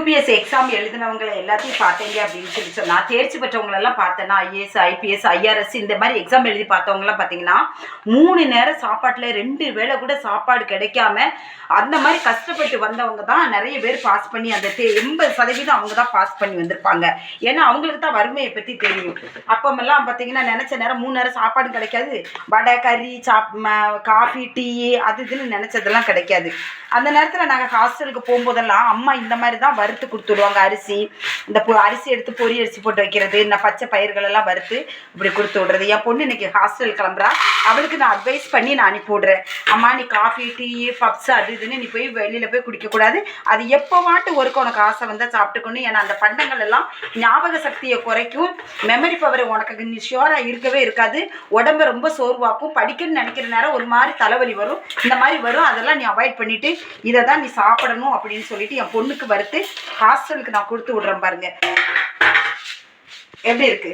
UPSC exam எழுதினவங்களை எல்லாத்தையும் பார்த்தீங்க அப்படின்னு சொல்லி சொன்னால் தேர்ச்சி பெற்றவங்களெல்லாம் பார்த்தேன்னா ஐஏஎஸ் ஐபிஎஸ் ஐஆர்எஸ் இந்த மாதிரி எக்ஸாம் எழுதி பார்த்தவங்களாம் பார்த்தீங்கன்னா 3 நேரம் சாப்பாட்டில் 2 வேளை கூட சாப்பாடு கிடைக்காம அந்த மாதிரி கஷ்டப்பட்டு வந்தவங்க தான் நிறைய பேர் பாஸ் பண்ணி அந்த 80% அவங்க தான் பாஸ் பண்ணி வந்திருப்பாங்க. ஏன்னா அவங்களுக்கு தான் வறுமையை பற்றி தெரியும். அப்பமெல்லாம் பார்த்தீங்கன்னா நினச்ச நேரம் 3 நேரம் சாப்பாடு கிடைக்காது, வடை கறி காஃபி டீ அது இதுன்னு நினச்சதெல்லாம் கிடைக்காது. அந்த நேரத்தில் நாங்கள் ஹாஸ்டலுக்கு போகும்போதெல்லாம் அம்மா இந்த மாதிரி தான் வறுத்து கொடுத்துடுவாங்க. அரிசி இந்த அரிசி எடுத்து பொரி அரிசி போட்டு வைக்கிறது, இந்த பச்சை பயிர்கள் எல்லாம் வறுத்து இப்படி கொடுத்து விடுறது. என் பொண்ணு இன்னைக்கு ஹாஸ்டல் கிளம்புறா, அவளுக்கு நான் அட்வைஸ் பண்ணி நான் அனுப்பி விடுறேன். அம்மா நீ காஃபி டீ பப்ஸ் அது இதுன்னு நீ போய் வெளியில் போய் குடிக்கக்கூடாது, அது எப்போவாட்டு ஒருக்கு உனக்கு ஆசை வந்தால் சாப்பிட்டுக்கணும். ஏன்னா அந்த பண்டங்கள் எல்லாம் ஞாபக சக்தியை குறைக்கும், மெமரி பவர் உனக்கு நீ ஷியோராக இருக்கவே இருக்காது, உடம்பை ரொம்ப சோர்வாக்கும், படிக்கணும்னு நினைக்கிற நேரம் ஒரு மாதிரி தலைவலி வரும், இந்த மாதிரி வரும். அதெல்லாம் நீ அவாய்ட் பண்ணிவிட்டு இதை தான் நீ சாப்பிடணும் அப்படின்னு சொல்லிட்டு என் பொண்ணுக்கு வறுத்து ஹாஸ்டலுக்கு நான் கொடுத்து விட்றேன். பாருங்க எப்படி இருக்கு.